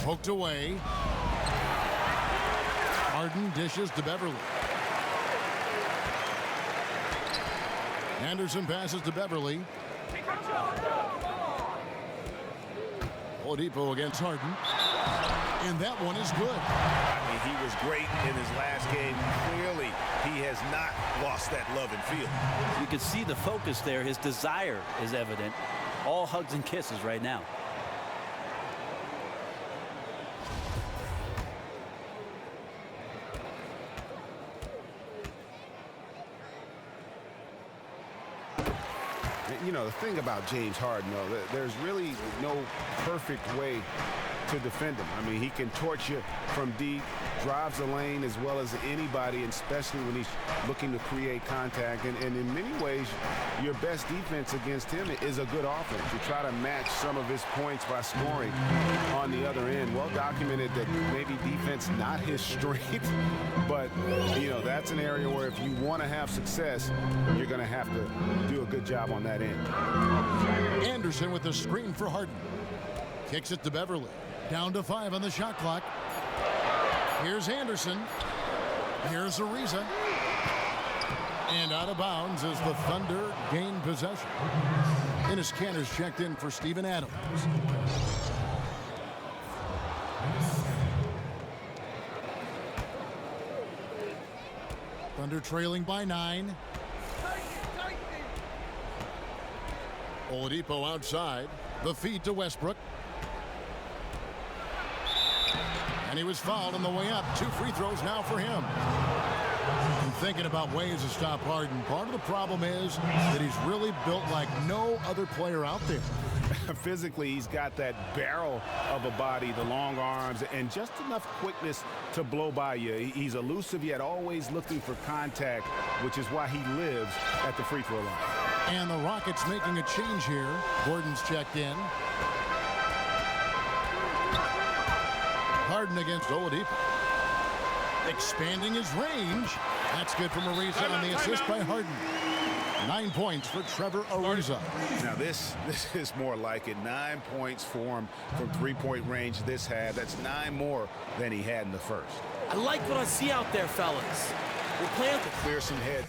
Poked away. Harden dishes to Beverly. Anderson passes to Beverly. Oladipo against Harden. And that one is good. I mean, he was great in his last game. Clearly, he has not lost that love and feel. You can see the focus there. His desire is evident. All hugs and kisses right now. You know, the thing about James Harden, though, there's really no perfect way to defend him. I mean, he can torch you from deep, drives the lane as well as anybody, and especially when he's looking to create contact. And in many ways, your best defense against him is a good offense. You try to match some of his points by scoring on the other end. Well documented that maybe defense not his strength, but, you know, that's an area where if you want to have success, you're going to have to do a good job on that end. Anderson with the screen for Harden. Kicks it to Beverly. Down to 5 on the shot clock. Here's Anderson. Here's Ariza. And out of bounds as the Thunder gain possession. Enes Kanter's checked in for Steven Adams. Thunder trailing by 9. Oladipo outside. The feed to Westbrook. And he was fouled on the way up. 2 free throws now for him. And thinking about ways to stop Harden, part of the problem is that he's really built like no other player out there. Physically, he's got that barrel of a body, the long arms, and just enough quickness to blow by you. He's elusive, yet always looking for contact, which is why he lives at the free throw line. And the Rockets making a change here. Gordon's checked in. Harden against Oladipo. Expanding his range. That's good from Ariza on the assist by Harden. 9 points for Trevor Ariza. Now this is more like it. 9 points for him from three-point range this half. That's 9 more than he had in the first. I like what I see out there, fellas. We're playing to clear some head.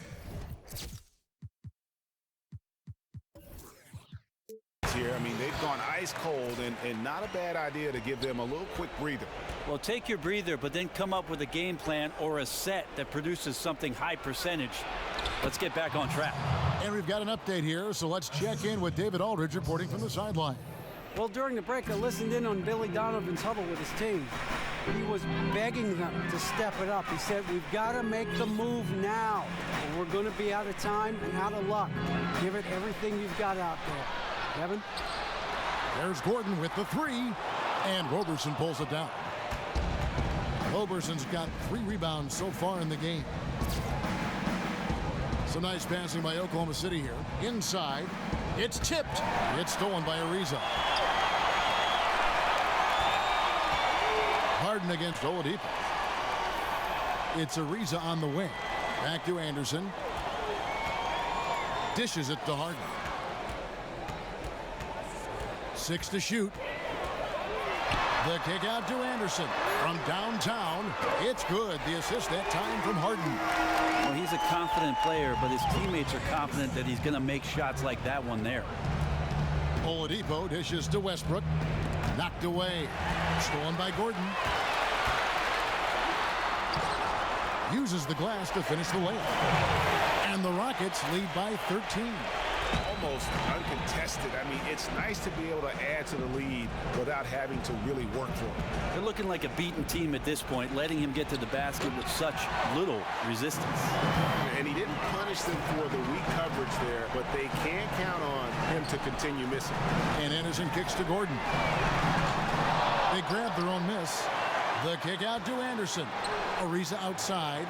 Here. I mean, they've gone ice cold, and not a bad idea to give them a little quick breather. Well, take your breather, but then come up with a game plan or a set that produces something high percentage. Let's get back on track. And we've got an update here, so let's check in with David Aldridge reporting from the sideline. Well, during the break, I listened in on Billy Donovan's huddle with his team. He was begging them to step it up. He said, we've got to make the move now, or we're going to be out of time and out of luck. Give it everything you've got out there. Kevin? There's Gordon with the three, and Roberson pulls it down. Roberson's got 3 rebounds so far in the game. Some nice passing by Oklahoma City here. Inside, it's tipped. It's stolen by Ariza. Harden against Oladipo. It's Ariza on the wing. Back to Anderson. Dishes it to Harden. 6 to shoot. The kick out to Anderson from downtown. It's good. The assist that time from Harden. Well, he's a confident player, but his teammates are confident that he's going to make shots like that one there. Oladipo dishes to Westbrook. Knocked away. Stolen by Gordon. Uses the glass to finish the layup. And the Rockets lead by 13. Almost uncontested. I mean, it's nice to be able to add to the lead without having to really work for it. They're looking like a beaten team at this point, letting him get to the basket with such little resistance. And he didn't punish them for the weak coverage there, but they can't count on him to continue missing. And Anderson kicks to Gordon. They grab their own miss. The kick out to Anderson. Ariza outside.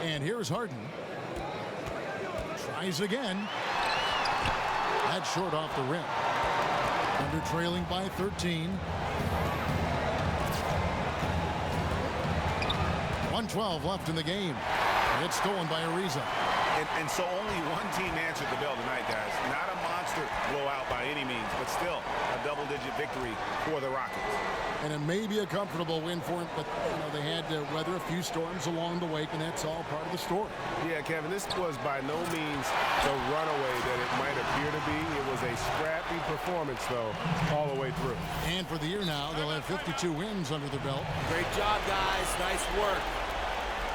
And here's Harden. Tries again. That's short off the rim. Under trailing by 13. 1:12 left in the game. It's stolen by Ariza. And so only one team answered the bell tonight, guys. Not a monster blowout by any means, but still a double-digit victory for the Rockets. And it may be a comfortable win for them, but they had to weather a few storms along the way, and that's all part of the story. Yeah, Kevin, this was by no means the runaway that it might appear to be. It was a scrappy performance, though, all the way through. And for the year now, they'll have 52 wins under their belt. Great job, guys. Nice work.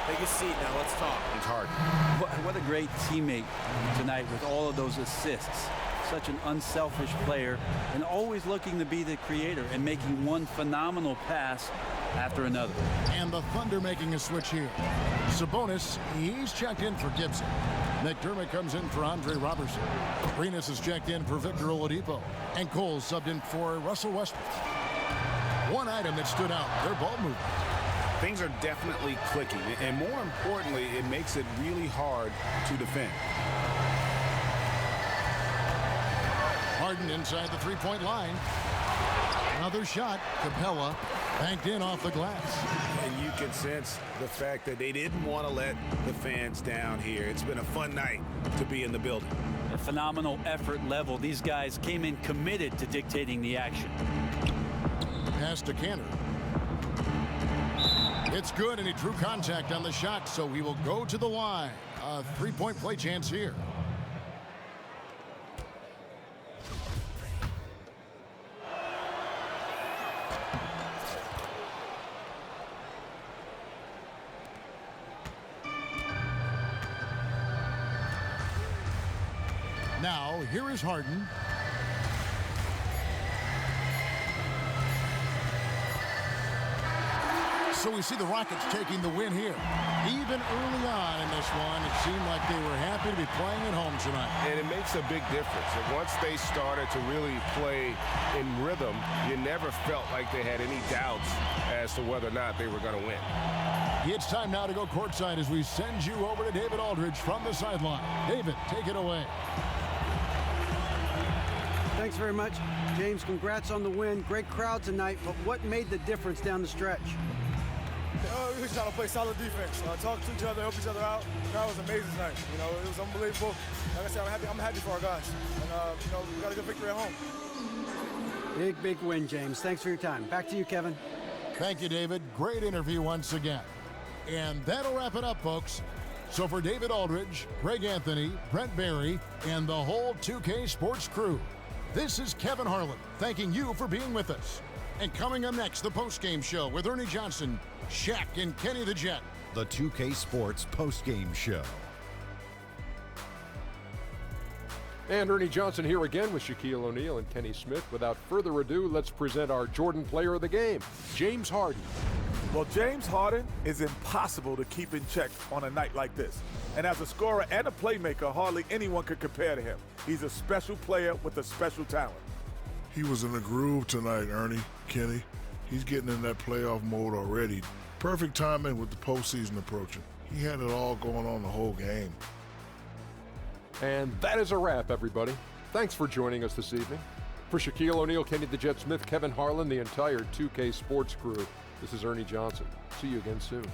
Take a seat now. Let's talk. It's hard. What a great teammate tonight with all of those assists. Such an unselfish player and always looking to be the creator and making one phenomenal pass after another. And the Thunder making a switch here. Sabonis, he's checked in for Gibson. McDermott comes in for Andre Robertson. Arenas is checked in for Victor Oladipo. And Cole subbed in for Russell Westbrook. One item that stood out, their ball movement. Things are definitely clicking, and more importantly, it makes it really hard to defend. Harden inside the three-point line. Another shot. Capella banked in off the glass. And you can sense the fact that they didn't want to let the fans down here. It's been a fun night to be in the building. A phenomenal effort level. These guys came in committed to dictating the action. Pass to Kanter. It's good, and he drew contact on the shot, so he will go to the line. A three-point play chance here. Now, here is Harden. So we see the Rockets taking the win here. Even early on in this one, it seemed like they were happy to be playing at home tonight. And it makes a big difference. And once they started to really play in rhythm, you never felt like they had any doubts as to whether or not they were going to win. It's time now to go courtside as we send you over to David Aldridge from the sideline. David, take it away. Thanks very much. James, congrats on the win. Great crowd tonight, but what made the difference down the stretch? We were trying to play solid defense, talk to each other, help each other out. The crowd was amazing tonight. It was unbelievable. Like I said, I'm happy for our guys. And, we got a good victory at home. Big win, James. Thanks for your time. Back to you, Kevin. Thank you, David. Great interview once again. And that'll wrap it up, folks. So for David Aldridge, Greg Anthony, Brent Barry, and the whole 2K Sports crew, this is Kevin Harlan thanking you for being with us. And coming up next, the postgame show with Ernie Johnson, Shaq, and Kenny the Jet. The 2K Sports postgame show. And Ernie Johnson here again with Shaquille O'Neal and Kenny Smith. Without further ado, let's present our Jordan Player of the Game, James Harden. Well, James Harden is impossible to keep in check on a night like this. And as a scorer and a playmaker, hardly anyone could compare to him. He's a special player with a special talent. He was in a groove tonight, Ernie, Kenny. He's getting in that playoff mode already. Perfect timing with the postseason approaching. He had it all going on the whole game. And that is a wrap, everybody. Thanks for joining us this evening. For Shaquille O'Neal, Kenny the Jet Smith, Kevin Harlan, the entire 2K Sports crew, this is Ernie Johnson. See you again soon.